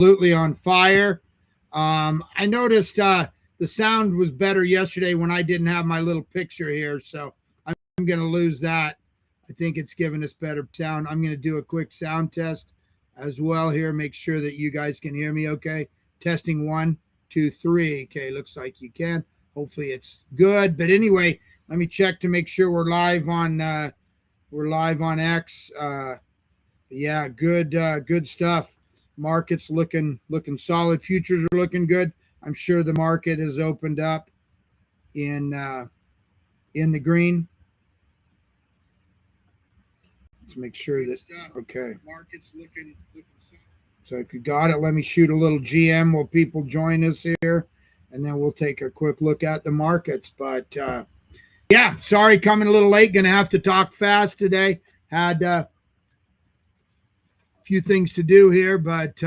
absolutely on fire. I noticed the sound was better yesterday when I didn't have my little picture here, so I'm going to lose that. I think it's giving us better sound. I'm going to do a quick sound test as well here. Make sure that you guys can hear me okay. Testing 1, 2, 3. Okay, looks like you can. Hopefully it's good. But anyway, let me check to make sure we're live on X. Yeah, good stuff. Market's looking solid. Futures are looking good. I'm sure the market has opened up in the green. Let's make sure that okay. Market's looking solid. So if you got it, let me shoot a little GM while people join us here, and then we'll take a quick look at the markets. But yeah, sorry, coming a little late. Going to have to talk fast today. Had few things to do here, but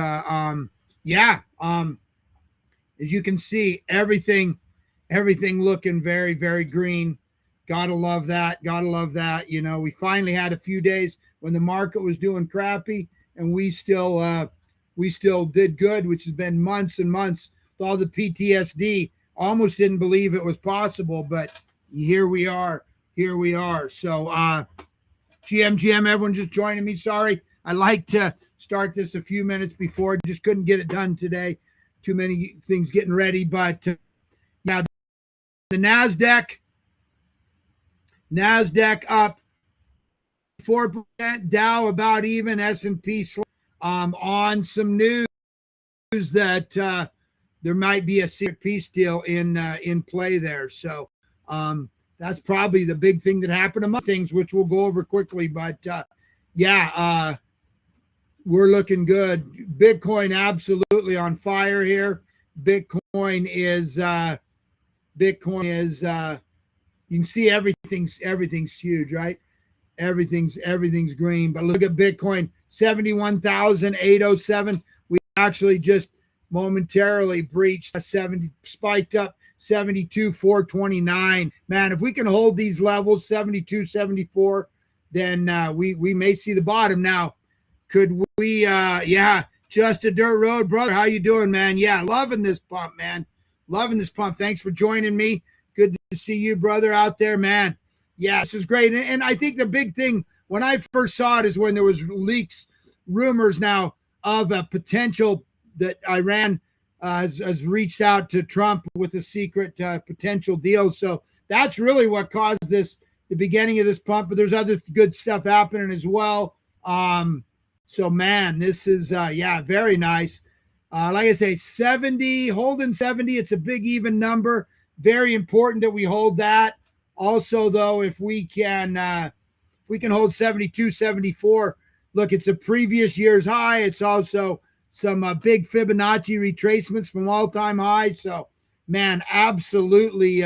yeah, as you can see, everything looking very, very green. Gotta love that. You know, we finally had a few days when the market was doing crappy, and we still did good, which has been months and months with all the PTSD. Almost didn't believe it was possible, but here we are. So GM, everyone just joining me. Sorry, I like to start this a few minutes before. Just couldn't get it done today. Too many things getting ready. But yeah, the NASDAQ up 4%, Dow about even, S&P on some news that there might be a secret peace deal in play there. So that's probably the big thing that happened among things, which we'll go over quickly. But yeah, we're looking good. Bitcoin absolutely on fire here. Bitcoin is you can see everything's huge, right? Everything's green. But look at Bitcoin, 71,807. We actually just momentarily breached 70, spiked up 72,429. Man, if we can hold these levels, 72, 74, then we may see the bottom. Now, could we yeah, just a dirt road, brother. How you doing, man? Yeah, loving this pump, man. Loving this pump. Thanks for joining me. Good to see you, brother, out there, man. Yeah, this is great. And I think the big thing when I first saw it is when there was leaks, rumors now of a potential that Iran has reached out to Trump with a secret potential deal. So that's really what caused the beginning of this pump. But there's other good stuff happening as well. So man, this is yeah, very nice. Like I say, 70, holding 70. It's a big even number. Very important that we hold that. Also, though, if we can hold 72, 74, look, it's a previous year's high. It's also some big Fibonacci retracements from all-time highs. So, man, absolutely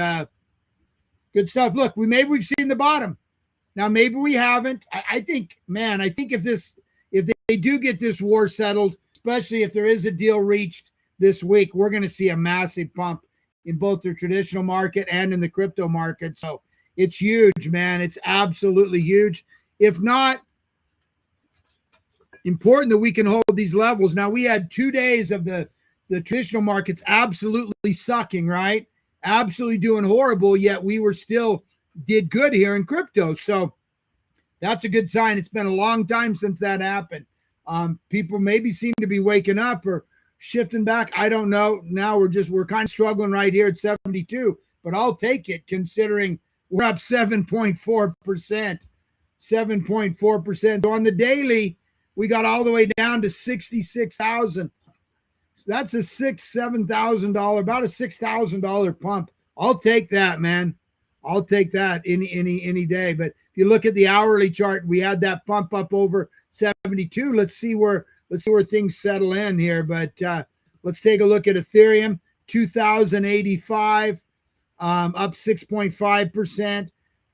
good stuff. Look, maybe we've seen the bottom. Now, maybe we haven't. I think if they do get this war settled, especially if there is a deal reached this week, we're going to see a massive pump in both the traditional market and in the crypto market. So it's huge, man. It's absolutely huge. If not, important that we can hold these levels. Now, we had 2 days of the traditional markets absolutely sucking, right? Absolutely doing horrible, yet we were still did good here in crypto. So that's a good sign. It's been a long time since that happened. People maybe seem to be waking up or shifting back. I don't know. Now we're kind of struggling right here at 72, but I'll take it considering we're up 7.4%. 7.4%. So on the daily, we got all the way down to 66,000. So that's a $7,000, about a $6,000 pump. I'll take that, man. I'll take that any day. But if you look at the hourly chart, we had that pump up over 72. Let's see where things settle in here. But let's take a look at Ethereum, 2,085, up 6.5%.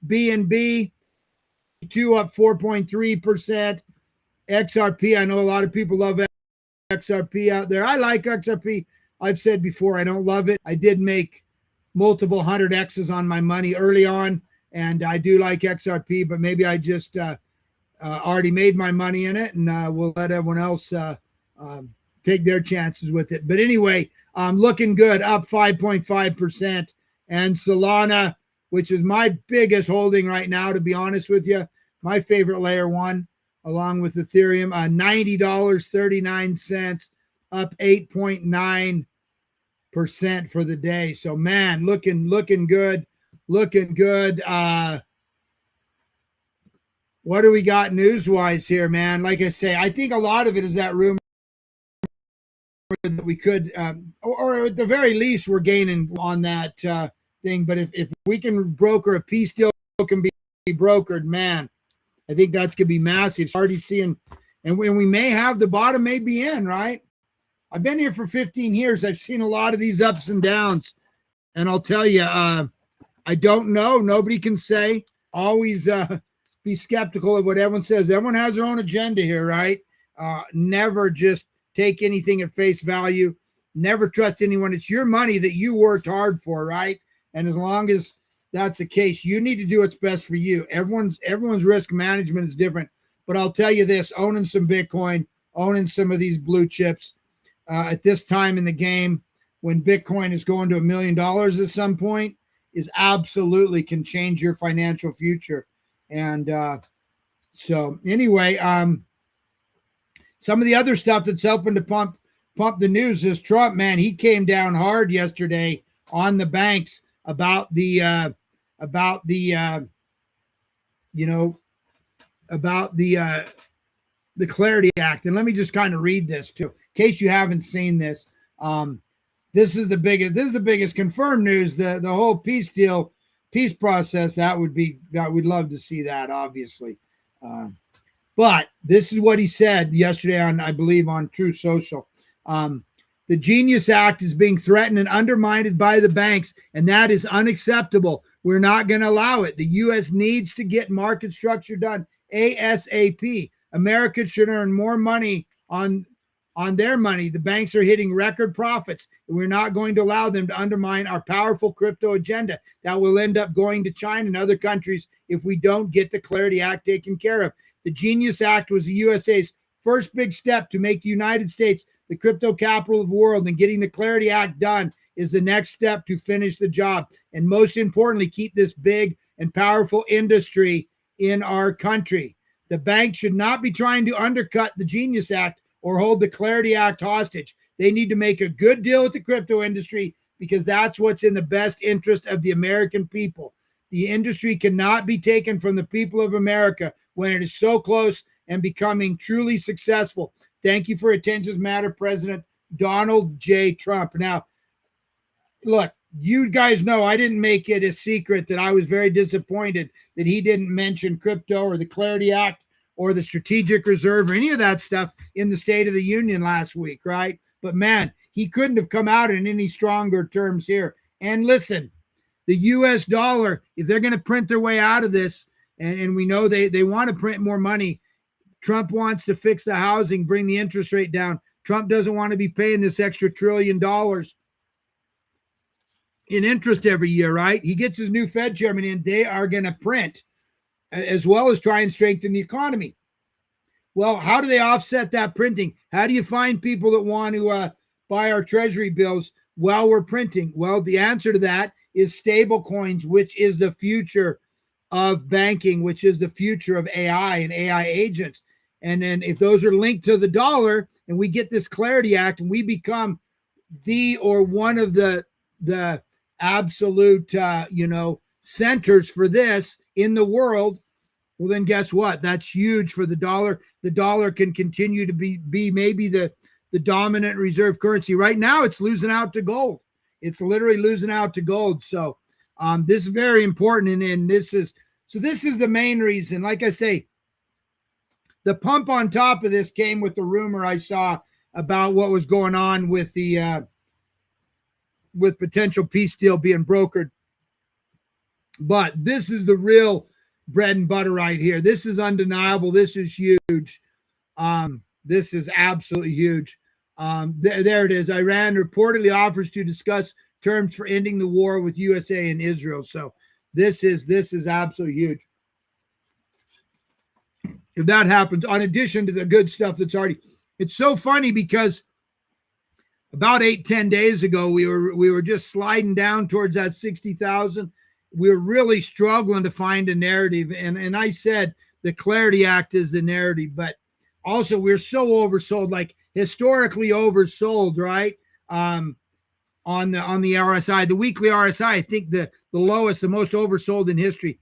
BNB, 2 up 4.3%. XRP, I know a lot of people love XRP out there. I like XRP. I've said before, I don't love it. I did make multiple 100Xs on my money early on, and I do like XRP, but maybe I just already made my money in it, and we'll let everyone else take their chances with it. But anyway, looking good, up 5.5%. And Solana, which is my biggest holding right now, to be honest with you, my favorite layer one, along with Ethereum, $90.39, up 8.9% for the day. So man, looking good. What do we got news-wise here, man? Like I say, I think a lot of it is that rumor that we could, or at the very least, we're gaining on that thing. But if we can broker a peace deal, can be brokered, man, I think that's going to be massive. Already seeing, and we may have the bottom may be in, right? I've been here for 15 years. I've seen a lot of these ups and downs. And I'll tell you, I don't know. Nobody can say. Always be skeptical of what everyone says. Everyone has their own agenda here, right? Never just take anything at face value. Never trust anyone. It's your money that you worked hard for, right? And as long as that's the case, you need to do what's best for you. Everyone's risk management is different. But I'll tell you this, owning some Bitcoin, owning some of these blue chips at this time in the game, when Bitcoin is going to $1 million at some point, is absolutely can change your financial future. And so anyway, some of the other stuff that's helping to pump the news is Trump, man. He came down hard yesterday on the banks about the Clarity Act. And let me just kind of read this too, in case you haven't seen this. This is the biggest confirmed news. The whole peace process, we'd love to see that, obviously. But this is what he said yesterday I believe on Truth Social. The Genius Act is being threatened and undermined by the banks, and that is unacceptable. We're not going to allow it. The U.S. needs to get market structure done ASAP. America should earn more money on their money. The banks are hitting record profits, and we're not going to allow them to undermine our powerful crypto agenda that will end up going to China and other countries if we don't get the Clarity Act taken care of. The Genius Act was the USA's first big step to make the United States the crypto capital of the world, and getting the Clarity Act done is the next step to finish the job. And most importantly, keep this big and powerful industry in our country. The bank should not be trying to undercut the Genius Act or hold the Clarity Act hostage. They need to make a good deal with the crypto industry, because that's what's in the best interest of the American people. The industry cannot be taken from the people of America when it is so close and becoming truly successful. Thank you for attention, Matter President Donald J. Trump. Now, look, you guys know I didn't make it a secret that I was very disappointed that he didn't mention crypto or the Clarity Act or the Strategic Reserve or any of that stuff in the State of the Union last week, right? But man, he couldn't have come out in any stronger terms here. And listen, the US dollar, if they're going to print their way out of this, and we know they want to print more money, Trump wants to fix the housing, bring the interest rate down. Trump doesn't want to be paying this extra $1 trillion in interest every year, right? He gets his new Fed chairman in, they are going to print, as well as try and strengthen the economy. Well, how do they offset that printing? How do you find people that want to buy our treasury bills while we're printing? Well, the answer to that is stable coins, which is the future of banking, which is the future of AI and AI agents. And then if those are linked to the dollar and we get this Clarity Act and we become the or one of the absolute, centers for this in the world, well, then guess what? That's huge for the dollar. The dollar can continue to be maybe the dominant reserve currency. Right now, it's losing out to gold. It's literally losing out to gold. So this is very important. And this is the main reason. Like I say, the pump on top of this came with the rumor I saw about what was going on with the with potential peace deal being brokered. But this is the real bread and butter right here. This is undeniable. This is huge. This is absolutely huge. There it is. Iran reportedly offers to discuss terms for ending the war with USA and Israel. So this is absolutely huge. If that happens, in addition to the good stuff that's already, it's so funny because about 8-10 days ago, we were just sliding down towards that 60,000. We were really struggling to find a narrative. And I said the Clarity Act is the narrative, but also we're so oversold, like historically oversold, right? On the RSI, the weekly RSI, I think the lowest, the most oversold in history.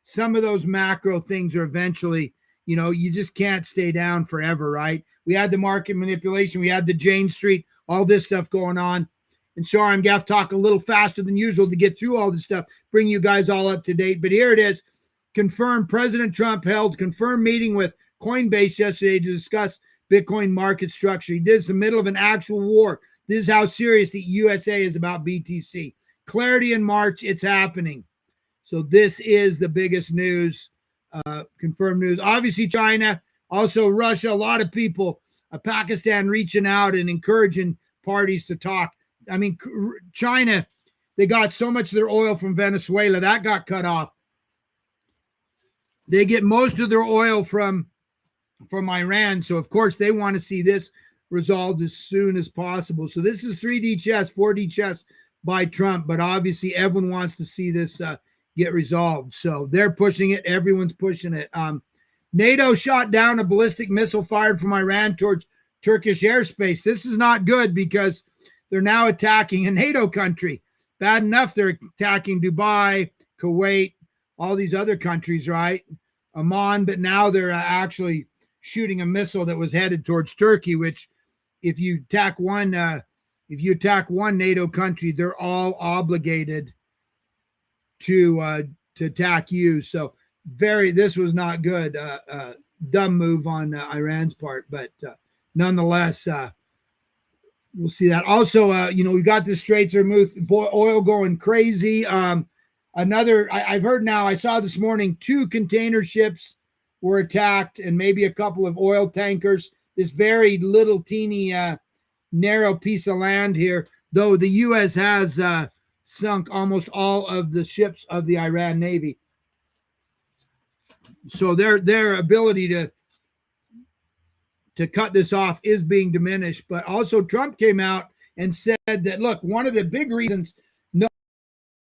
Some of those macro things are eventually, you just can't stay down forever, right? We had the market manipulation, we had the Jane Street, all this stuff going on. And sorry, I'm going to talk a little faster than usual to get through all this stuff, bring you guys all up to date. But here it is. Confirmed, President Trump held confirmed meeting with Coinbase yesterday to discuss Bitcoin market structure. He did this in the middle of an actual war. This is how serious the USA is about BTC. Clarity in March, it's happening. So this is the biggest news, confirmed news. Obviously, China, also Russia, a lot of people, Pakistan reaching out and encouraging parties to talk. I mean, China, they got so much of their oil from Venezuela. That got cut off. They get most of their oil from Iran. So, of course, they want to see this resolved as soon as possible. So this is 3D chess, 4D chess by Trump. But obviously, everyone wants to see this get resolved. So they're pushing it. Everyone's pushing it. NATO shot down a ballistic missile fired from Iran towards Turkish airspace. This is not good because they're now attacking a NATO country. Bad enough they're attacking Dubai, Kuwait, all these other countries, right? Oman, but now they're actually shooting a missile that was headed towards Turkey, which if you attack one NATO country, they're all obligated to attack you. So this was not good. Dumb move on Iran's part, but nonetheless, we'll see that. Also, we got the Straits of Hormuz, oil going crazy. I've heard now, I saw this morning, 2 container ships were attacked and maybe a couple of oil tankers. This very little teeny narrow piece of land here, though the U.S. has sunk almost all of the ships of the Iran Navy. So their ability to cut this off is being diminished. But also Trump came out and said that, look, one of the big reasons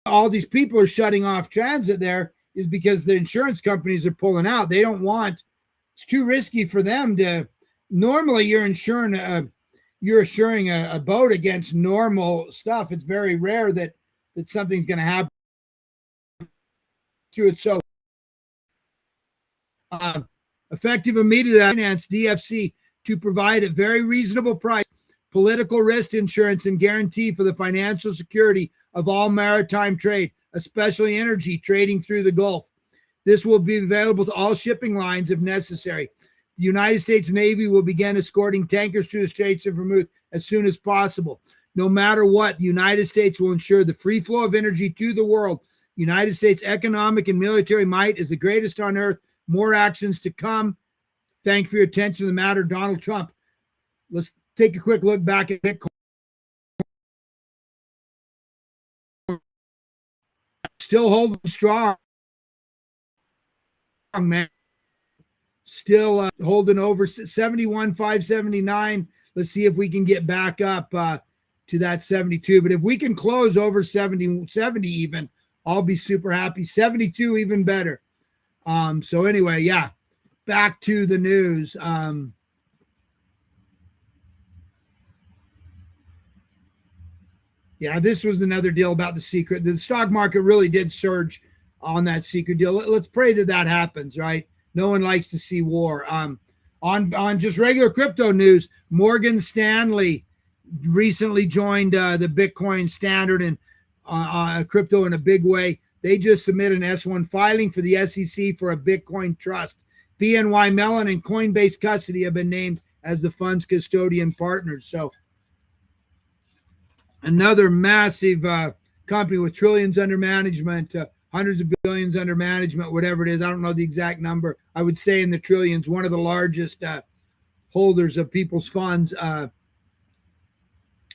all these people are shutting off transit there is because the insurance companies are pulling out. They don't want, it's too risky for them to, normally you're insuring a boat against normal stuff. It's very rare that something's going to happen to it. So effective immediately finance DFC to provide a very reasonable price, political risk insurance and guarantee for the financial security of all maritime trade, especially energy trading through the Gulf. This will be available to all shipping lines if necessary. The United States Navy will begin escorting tankers through the Straits of Hormuz as soon as possible. No matter what, the United States will ensure the free flow of energy to the world. United States economic and military might is the greatest on earth. More actions to come. Thank you for your attention to the matter, Donald Trump. Let's take a quick look back at Bitcoin. Still holding strong, man. Still holding over 71,579. Let's see if we can get back up to that 72. But if we can close over 70 even, I'll be super happy. 72 even better. So anyway, yeah, back to the news. Yeah, this was another deal about the secret. The stock market really did surge on that secret deal. Let's pray that happens, right? No one likes to see war. On just regular crypto news, Morgan Stanley recently joined the Bitcoin standard and crypto in a big way. They just submitted an S1 filing for the SEC for a Bitcoin trust. BNY Mellon and Coinbase Custody have been named as the fund's custodian partners. So another massive company with trillions under management, hundreds of billions under management, whatever it is. I don't know the exact number. I would say in the trillions, one of the largest holders of people's funds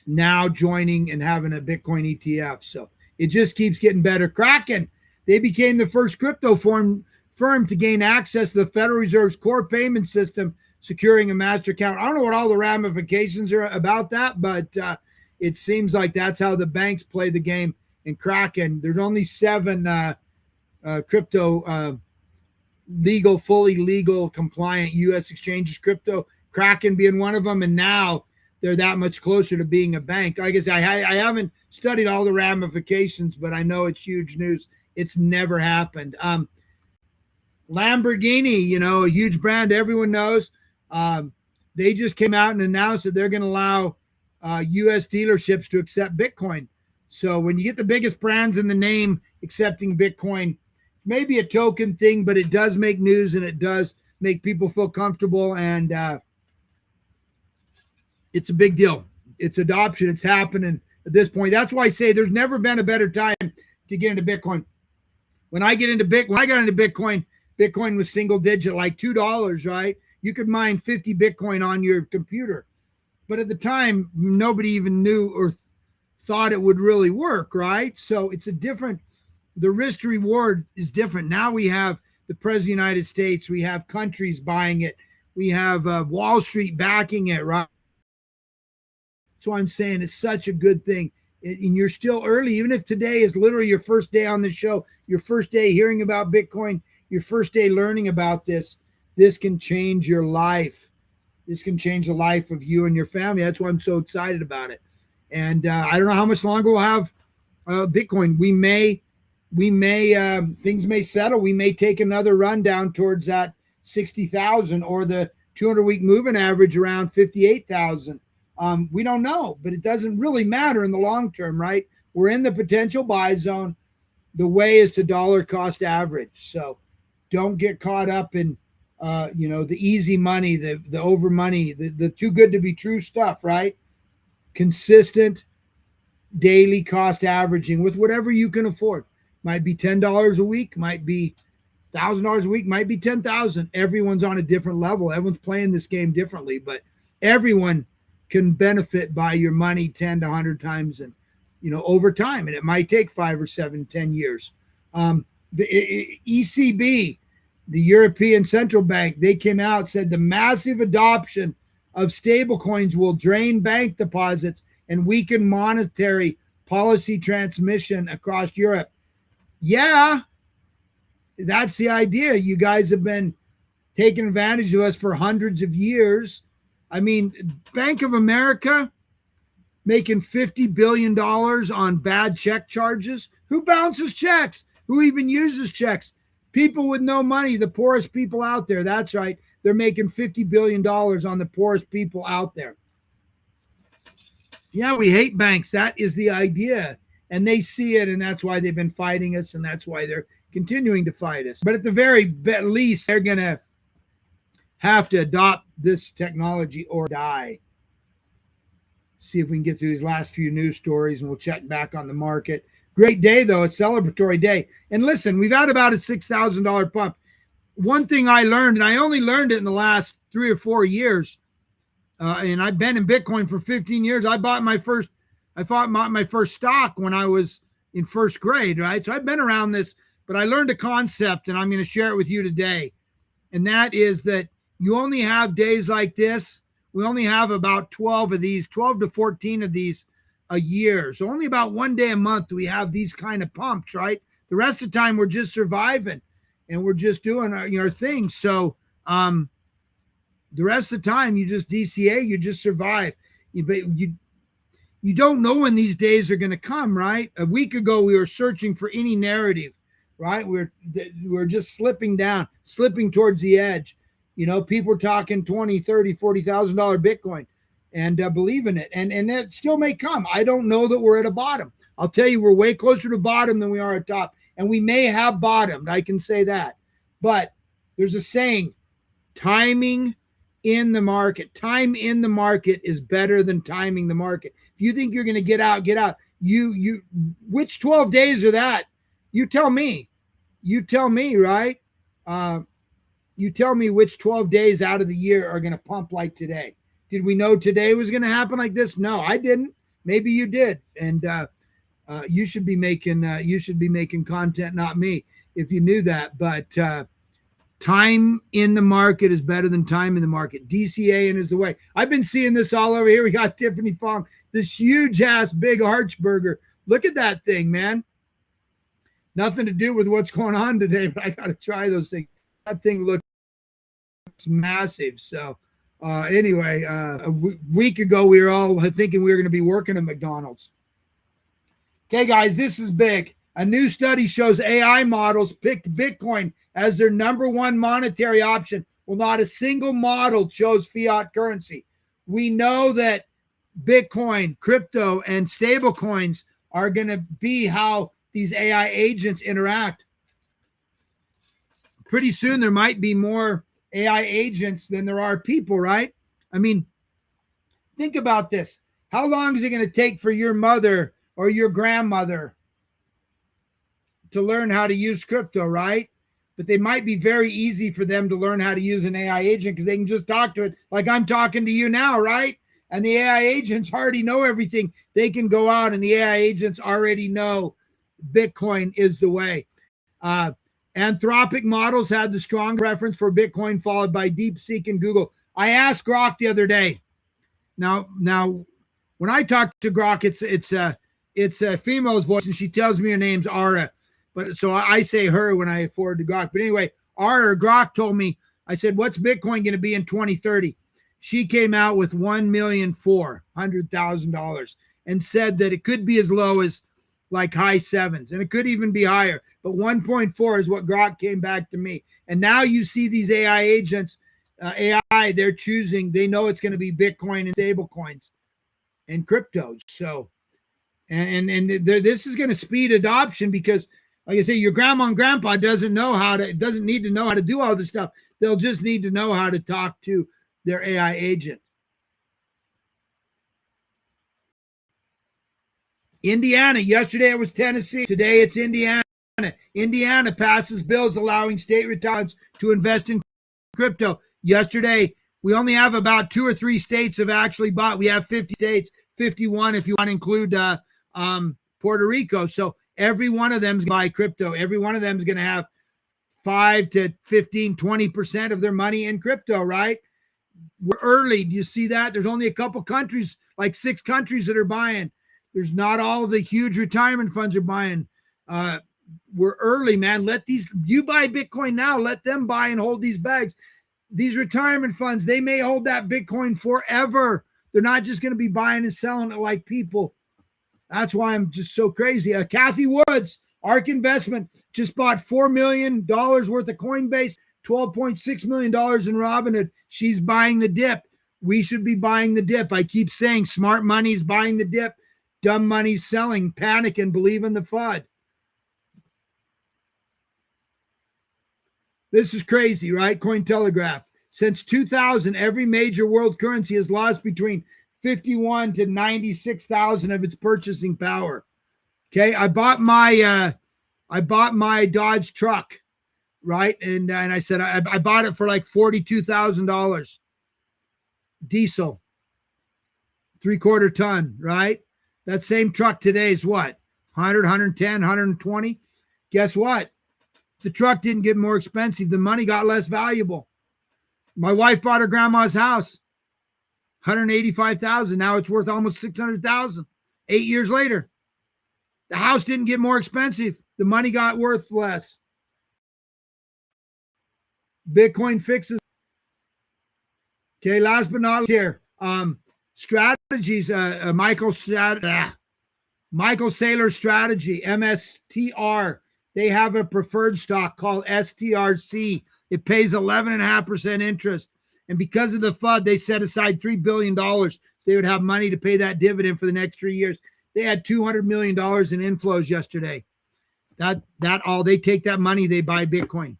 now joining and having a Bitcoin ETF. So it just keeps getting better. Kraken, they became the first crypto firm to gain access to the Federal Reserve's core payment system, securing a master account. I don't know what all the ramifications are about that, but it seems like that's how the banks play the game. And Kraken, there's only 7 crypto legal, fully legal, compliant U.S. exchanges, crypto, Kraken being one of them. And now they're that much closer to being a bank. Like I said, I haven't studied all the ramifications, but I know it's huge news. It's never happened. Lamborghini, you know, a huge brand everyone knows. They just came out and announced that they're going to allow U.S. dealerships to accept Bitcoin. So when you get the biggest brands in the name accepting Bitcoin, maybe a token thing, but it does make news and it does make people feel comfortable. And it's a big deal. It's adoption. It's happening at this point. That's why I say there's never been a better time to get into Bitcoin. When I got into Bitcoin, Bitcoin was single digit, like $2, right? You could mine 50 Bitcoin on your computer. But at the time, nobody even knew or thought it would really work, right? So it's a different, the risk to reward is different. Now we have the President of the United States, we have countries buying it, we have Wall Street backing it, right? That's why I'm saying it's such a good thing. And you're still early, even if today is literally your first day on the show, your first day hearing about Bitcoin, your first day learning about this. This can change your life. This can change the life of you and your family. That's why I'm so excited about it. And I don't know how much longer we'll have Bitcoin. We may things may settle. We may take another run down towards that 60,000 or the 200-week moving average around 58,000. We don't know, but it doesn't really matter in the long term, right? We're in the potential buy zone. The way is to dollar cost average. So don't get caught up in, the easy money, the over money, the too good to be true stuff, right? Consistent daily cost averaging with whatever you can afford. Might be $10 a week, might be $1,000 a week, might be 10,000. Everyone's on a different level. Everyone's playing this game differently, but everyone can benefit by your money 10 to 100 times and, over time. And it might take 5 or 7, 10 years. The ECB, the European Central Bank, they came out, said the massive adoption of stable coins will drain bank deposits and weaken monetary policy transmission across Europe. Yeah, that's the idea. You guys have been taking advantage of us for hundreds of years. I mean, Bank of America making $50 billion on bad check charges. Who bounces checks? Who even uses checks? People with no money, the poorest people out there. That's right. They're making $50 billion on the poorest people out there. Yeah, we hate banks. That is the idea. And they see it, and that's why they've been fighting us, and that's why they're continuing to fight us. But at the very least, they're going to have to adopt this technology or die. See if we can get through these last few news stories, and we'll check back on the market. Great day, though. It's a celebratory day. And listen, we've had about a $6,000 pump. One thing I learned, and I only learned it in the last 3 or 4 years, and I've been in Bitcoin for 15 years. I bought my first stock when I was in first grade, right? So I've been around this, but I learned a concept, and I'm going to share it with you today. And that is that you only have days like this. We only have about 12 of these, 12 to 14 of these a year. So only about one day a month do we have these kind of pumps, right? The rest of the time we're just surviving and we're just doing our thing. So the rest of the time you just DCA, you just survive. You don't know when these days are going to come, right? A week ago we were searching for any narrative, right? We're just slipping towards the edge. People are talking 20, 30, $40,000 Bitcoin and believe in it. And it still may come. I don't know that we're at a bottom. I'll tell you, we're way closer to bottom than we are at top. And we may have bottomed. I can say that. But there's a saying, timing in the market. Time in the market is better than timing the market. If you think you're going to get out, get out. Which 12 days are that? You tell me. You tell me, right? You tell me which 12 days out of the year are going to pump like today. Did we know today was going to happen like this? No, I didn't. Maybe you did. And you should be making content, not me, if you knew that. But Time in the market is better than time in the market. DCA is the way. I've been seeing this all over here. We got Tiffany Fong, this huge ass big Archburger. Look at that thing, man. Nothing to do with what's going on today, but I got to try those things. That thing looks massive. So anyway, a week ago, we were all thinking we were going to be working at McDonald's. Okay, guys, this is big. A new study shows AI models picked Bitcoin as their number one monetary option. Well, not a single model chose fiat currency. We know that Bitcoin, crypto, and stable coins are going to be how these AI agents interact. Pretty soon, there might be more AI agents than there are people, right? I mean, think about this. How long is it going to take for your mother or your grandmother to learn how to use crypto, right? But they might be very easy for them to learn how to use an AI agent because they can just talk to it like I'm talking to you now, right? And the AI agents already know everything. They can go out and the AI agents already know Bitcoin is the way. Anthropic models had the strong preference for Bitcoin, followed by DeepSeek and Google. I asked Grok the other day. Now, when I talk to Grok, it's a female's voice, and she tells me her name's Ara. But so I say her when I forward to Grok. But anyway, Grok told me, I said, what's Bitcoin going to be in 2030? She came out with $1,400,000 and said that it could be as low as like high sevens, and it could even be higher. But 1.4 is what Grok came back to me. And now you see these AI agents, AI, they're choosing, they know it's going to be Bitcoin and stable coins and cryptos. So, and this is going to speed adoption because, like I say, your grandma and grandpa doesn't need to know how to do all this stuff. They'll just need to know how to talk to their AI agent. Indiana, yesterday it was Tennessee. Today it's Indiana. Indiana passes bills allowing state retirements to invest in crypto. Yesterday, we only have about 2 or 3 states have actually bought. We have 50 states, 51 if you want to include Puerto Rico. So every one of them is going to buy crypto. Every one of them is going to have 5 to 15, 20% of their money in crypto, right? We're early. Do you see that? There's only a couple countries, like 6 countries that are buying. There's not all the huge retirement funds are buying. We're early, man. You buy Bitcoin now, let them buy and hold these bags. These retirement funds, they may hold that Bitcoin forever. They're not just going to be buying and selling it like people. That's why I'm just so crazy. Kathy Woods, ARK Investment, just bought $4 million worth of Coinbase, $12.6 million in Robinhood. She's buying the dip. We should be buying the dip. I keep saying smart money's buying the dip. Dumb money's selling. Panic and believe in the FUD. This is crazy, right? Cointelegraph. Since 2000, every major world currency has lost between 51 to 96,000 of its purchasing power. Okay, I bought my Dodge truck, right? And I said I bought it for like $42,000. Diesel, 3/4 ton, right? That same truck today is what? 100, 110, 120. Guess what? The truck didn't get more expensive. The money got less valuable. My wife bought her grandma's house, $185,000. Now it's worth almost $600,000. 8 years later, the house didn't get more expensive. The money got worth less. Bitcoin fixes. Okay, last but not least here. Strategies, Michael Saylor Strategy, MSTR. They have a preferred stock called STRC. It pays 11.5% interest. And because of the FUD, they set aside $3 billion. They would have money to pay that dividend for the next 3 years. They had $200 million in inflows yesterday. They take that money, they buy Bitcoin.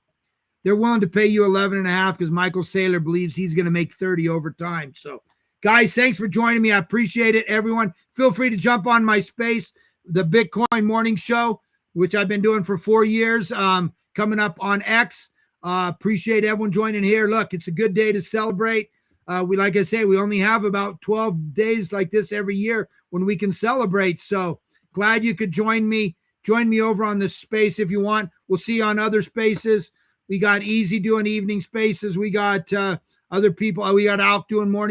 They're willing to pay you 11.5 because Michael Saylor believes he's going to make 30 over time. So, guys, thanks for joining me. I appreciate it. Everyone, feel free to jump on my space, the Bitcoin Morning Show, which I've been doing for 4 years, coming up on X. Appreciate everyone joining here. Look, it's a good day to celebrate. Like I say, we only have about 12 days like this every year when we can celebrate. So glad you could join me. Join me over on this space if you want. We'll see you on other spaces. We got Easy doing evening spaces. We got other people. We got Alk doing morning